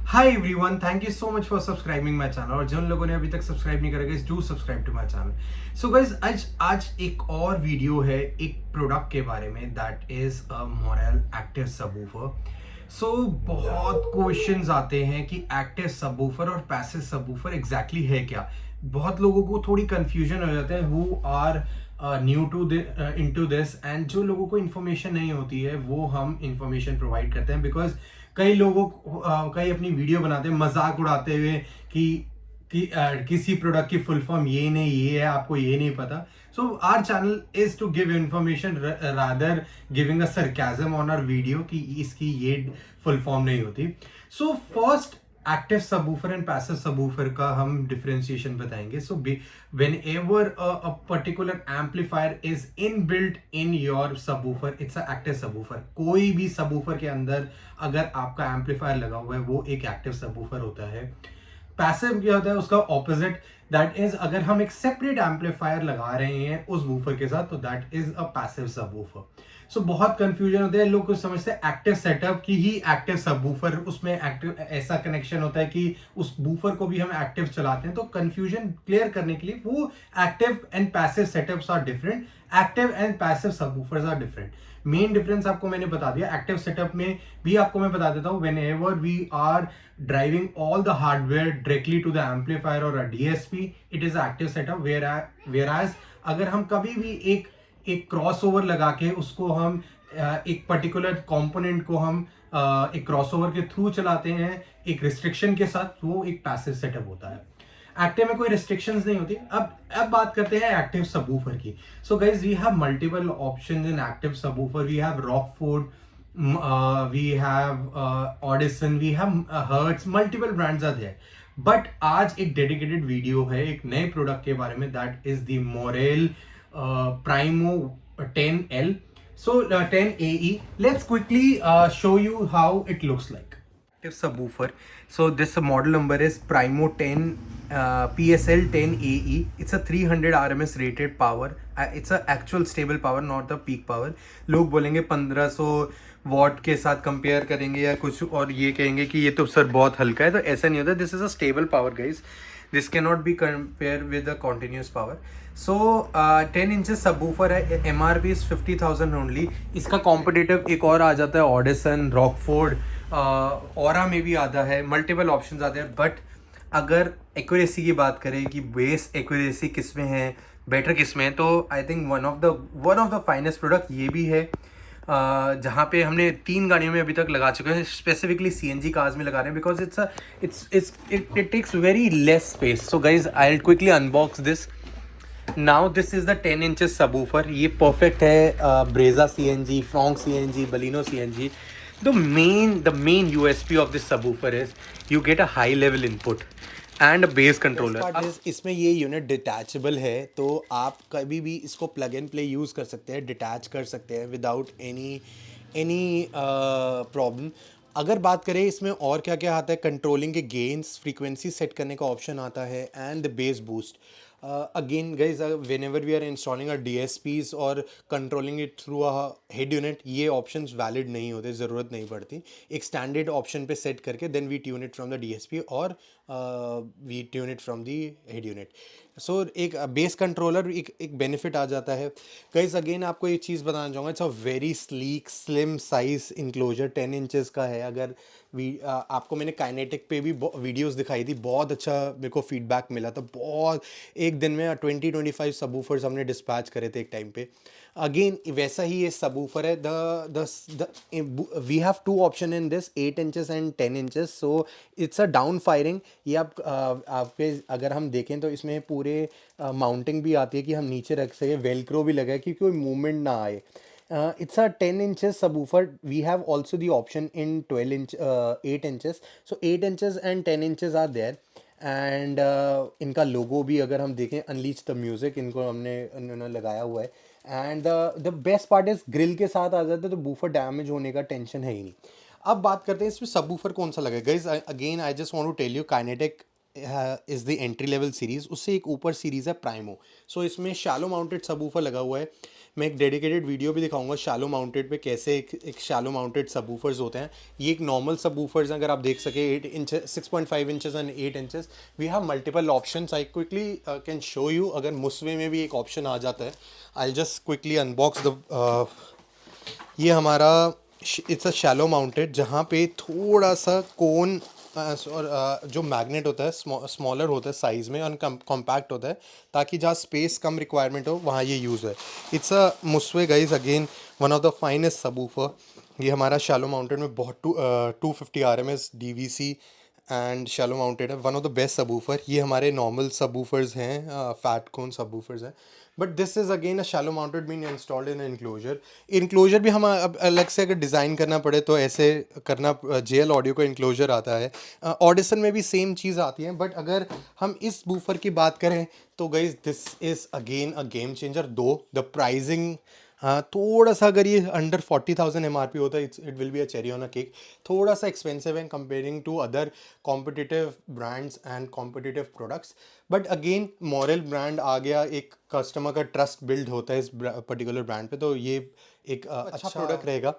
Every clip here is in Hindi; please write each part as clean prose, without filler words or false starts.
Hi everyone, thank you so much for subscribing my channel. और जिन लोगों ने अभी तक सब्सक्राइब नहीं करा guys, do subscribe to my channel. So guys, आज एक और वीडियो है एक प्रोडक्ट के बारे में, that is a Morel active subwoofer. So बहुत क्वेश्चंस आते हैं कि एक्टिव सबवूफर और पैसिव सबवूफर एग्जैक्टली है क्या। बहुत लोगों को थोड़ी कंफ्यूजन हो जाता है who are new to into this, and जो लोगों को इन्फॉर्मेशन नहीं होती है वो हम इंफॉर्मेशन प्रोवाइड करते हैं। बिकॉज कई लोगों को कई अपनी वीडियो बनाते हैं मजाक उड़ाते हुए कि किसी प्रोडक्ट की फुल फॉर्म ये नहीं, ये है, आपको ये नहीं पता। So our channel is to give information rather giving a sarcasm on our video कि इसकी ये फुल फॉर्म नहीं होती। So first, active subwoofer and passive subwoofer का हम डिफरेंशिएशन बताएंगे। सो whenever a particular amplifier is inbuilt in your subwoofer, it's a active subwoofer। कोई भी सबवूफर के अंदर अगर आपका एम्पलीफायर लगा हुआ है वो एक एक्टिव सबवूफर होता है। पैसिव क्या होता है, उसका ऑपोजिट, दैट इज अगर हम एक सेपरेट एम्पलीफायर लगा रहे हैं उस वूफर के साथ, तो that is a passive subwoofer. So बहुत कंफ्यूजन होता है, लोग कुछ समझते हैं एक्टिव सेटअप की ही एक्टिव सबवूफर, उसमें एक्टिव ऐसा कनेक्शन होता है कि उस वूफर को भी हम एक्टिव चलाते हैं। तो कंफ्यूजन क्लियर करने के लिए, वो active and passive setups are different, active and passive subwoofers are different. Main difference आपको मैंने बता दिया। एक्टिव सेटअप में भी आपको मैं बता देता हूँ, whenever we are driving all the hardware directly to the amplifier और a DSP, it is active setup. Whereas अगर हम कभी भी एक क्रॉस ओवर लगा के उसको हम एक पर्टिकुलर कंपोनेंट को हम एक क्रॉसओवर के थ्रू चलाते हैं एक रिस्ट्रिक्शन के साथ, वो एक पैसिव सेटअप होता है। एक्टिव में कोई रिस्ट्रिक्शंस नहीं होती। अब बात करते हैं एक्टिव सबवूफर की। So guys, we have multiple options in active subwoofer. We have Rockford, we have Audison, we have Hertz, multiple brands are there. But आज एक डेडिकेटेड वीडियो है एक नए प्रोडक्ट के बारे में, that is the Morel Primo 10L, so 10AE. Let's quickly show you how it looks like. Active subwoofer. So this model number is Primo 10 PSL 10AE. It's a 300 RMS rated power. It's a actual stable power, not the peak power. लोग बोलेंगे 1500 वॉट के साथ कंपेयर करेंगे या कुछ और ये कहेंगे कि ये तो सर बहुत हल्का है, तो ऐसा नहीं होता। This is a stable power guys, this can not be compare with the continuous power. So 10 inches subwoofer है, M R P is 50,000 only. इसका कॉम्पिटिटिव एक और आ जाता है ऑडिसन, रॉकफोर्ड, ऑरा में भी आता है, मल्टीपल ऑप्शंस आते हैं। बट अगर एक्यूरेसी की बात करें कि बेस एक्यूरेसी किस में है, बेटर किस में है, तो I think one of the finest product ये भी है, जहाँ पे हमने 3 गाड़ियों में अभी तक लगा चुके हैं। स्पेसिफिकली सीएनजी कार्स में लगा रहे हैं because it takes very less space. So guys, I will quickly unbox this now. This is the 10 inches subwoofer. ये परफेक्ट है Brezza CNG, Fronx CNG, Baleno CNG. The main USP of this subwoofer is you get a high level input and a bass controller. इसमें ये यूनिट डिटैचेबल है, तो आप कभी भी इसको प्लग एंड प्ले यूज़ कर सकते हैं, डिटैच कर सकते हैं विदाउट एनी प्रॉब्लम। अगर बात करें इसमें और क्या क्या आता है, कंट्रोलिंग के गेन्स, फ्रीक्वेंसी सेट करने का ऑप्शन आता है, and the bass boost. Again guys, whenever we are installing a DSPs और controlling it through a head unit, ये ऑप्शंस वैलिड नहीं होते, ज़रूरत नहीं पड़ती। एक स्टैंडर्ड ऑप्शन पे सेट करके then we tune it from the DSP और we tune it from the head unit. So एक बेस कंट्रोलर एक बेनिफिट आ जाता है। गाइज अगेन आपको एक चीज़ बताना चाहूँगा, it's a very sleek slim size enclosure, 10 inches का है। अगर आपको मैंने काइनेटिक पे भी वीडियोस दिखाई थी, बहुत अच्छा मेरे को फीडबैक मिला था। बहुत एक दिन में 20-25 सबवूफर्स हमने डिस्पैच करे थे एक टाइम पे। अगेन वैसा ही ये सबवूफर है। We have 2 option in this, 8 inches and 10 inches. So it's a down firing. ये आपके अगर हम देखें तो इसमें पूरे माउंटिंग भी आती है कि हम नीचे रख सकें, वेलक्रो भी लगा है कि कोई मूवमेंट ना आए। It's a 10 inches subwoofer. We have also the option in 8 inches. So 8 inches and 10 inches are there. And इनका लोगो भी अगर हम देखें, अनलीच द म्यूज़िक, इनको इन्होंने लगाया हुआ है। And the best part is grill के साथ आ जाता है, तो बूफर डैमेज होने का टेंशन है ही नहीं। अब बात करते हैं इसमें सबवूफर कौन सा लगा। Guys again I just want to tell you, Kinetic is the entry level series, उससे एक ऊपर सीरीज़ है प्राइमो। सो इसमें शैलो माउंटेड सबवूफर लगा हुआ है। मैं एक डेडिकेटेड वीडियो भी दिखाऊंगा शैलो माउंटेड पे, कैसे एक शैलो माउंटेड सबवूफर्स होते हैं। ये एक नॉर्मल सबवूफर्स हैं, अगर आप देख सके 8 inch 6.5 inches and 8 inches. We have multiple options, I quickly can show you. अगर मुस्वे में भी एक ऑप्शन आ जाता है, I just quickly unbox the ये हमारा इट्स अ शैलो माउंटेड, जहाँ पे थोड़ा सा कोन और जो मैग्नेट होता है स्मॉलर होता है साइज़ में और कॉम्पैक्ट होता है, ताकि जहाँ स्पेस कम रिक्वायरमेंट हो वहाँ ये यूज़ है। It's a Musway guys, again one of the finest subwoofer. ये हमारा शैलो माउंटेड में बहुत 250 RMS DVC and shallow mounted है, one of the best subwoofer. ये हमारे नॉर्मल सबवूफर्स हैं, फैट कोन सबवूफर्स हैं, but this is again a shallow mounted been installed in enclosure. Enclosure भी हम अब अलग से अगर डिज़ाइन करना पड़े तो ऐसे करना, JL ऑडियो का इनक्लोजर आता है। ऑडिसन में भी सेम चीज़ आती है, बट अगर हम इस बूफर की बात करें तो guys this is again a game changer. दो द प्राइजिंग, हाँ थोड़ा सा, अगर ये अंडर 40,000 MRP होता है, it will be a cherry on a cake. थोड़ा सा एक्सपेंसिव है comparing to other competitive brands and competitive products, but again Morel brand आ गया, एक कस्टमर का ट्रस्ट बिल्ड होता है इस पर्टिकुलर ब्रांड पे, तो ये एक अच्छा प्रोडक्ट रहेगा।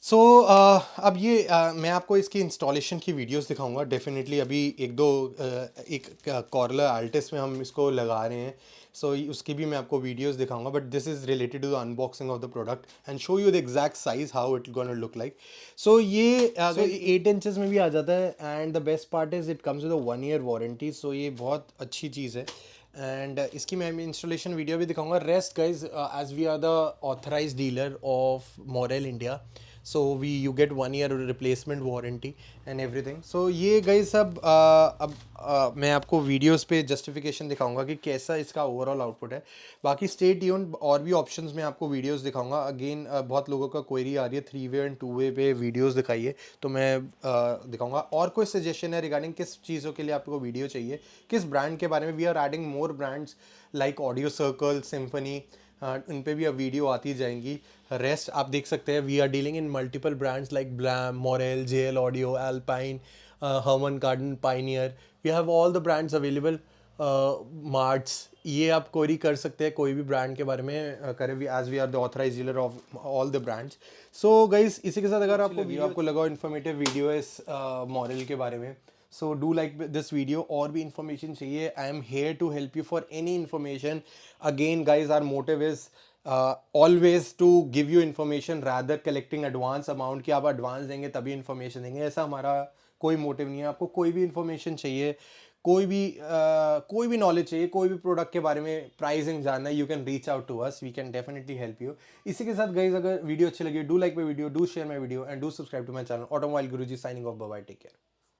सो अब ये मैं आपको इसकी इंस्टॉलेशन की वीडियोस दिखाऊंगा डेफिनेटली। अभी एक दो एक कॉर्लर आल्टिस में हम इसको लगा रहे हैं, सो उसकी भी मैं आपको वीडियोस दिखाऊंगा, but this is related to the unboxing of the product and show you the exact size how it gonna look like. So ये 8 इंचेस में भी आ जाता है, and the best part is it comes with a 1 year warranty, so ये बहुत अच्छी चीज़ है। एंड इसकी मैं इंस्टॉलेशन वीडियो भी दिखाऊंगा। Rest guys, as we are the authorise dealer of Morel India, so we you get 1 year replacement warranty and everything. So ये गई सब अब मैं आपको वीडियोस पे जस्टिफिकेशन दिखाऊंगा कि कैसा इसका ओवरऑल आउटपुट है। बाकी स्टे ट्यून्ड, और भी ऑप्शंस में आपको वीडियोस दिखाऊंगा। अगेन बहुत लोगों का क्वेरी आ रही है 3-way एंड 2-way पे वीडियोस दिखाइए, तो मैं दिखाऊंगा। और कोई सजेशन है रिगार्डिंग किस चीज़ों के लिए आपको वीडियो चाहिए, किस ब्रांड के बारे में, we are adding more brands like Audio Circle, Symphony, इन पे भी अब वीडियो आती जाएंगी। रेस्ट आप देख सकते हैं, we are dealing in multiple brands like Morel, JL Audio, Alpine, Harman Kardon, Pioneer. We have all the brands available, marts. ये आप क्वेरी कर सकते हैं कोई भी ब्रांड के बारे में, करें we, as we are the authorise dealer of all the brands. So guys, इसी के साथ अगर आपको लगा इन्फॉर्मेटिव वीडियो है इस मॉडल के बारे में, so do like this video. और भी इंफॉर्मेशन चाहिए, I am here to help you for any information. Again guys, our motive is always to give you information rather collecting advance amount, कि आप एडवांस देंगे तभी इन्फॉर्मेशन देंगे, ऐसा हमारा कोई मोटिव नहीं है। आपको कोई भी इन्फॉर्मेशन चाहिए, कोई भी नॉलेज चाहिए, कोई भी प्रोडक्ट के बारे में प्राइसिंग जानना है, you can reach out to us, we can definitely help you. इसी के साथ गाइज, अगर वीडियो अच्छी लगी, do like my video, do share my video and do subscribe to my channel automobile Guruji. Signing off, bye bye, take care.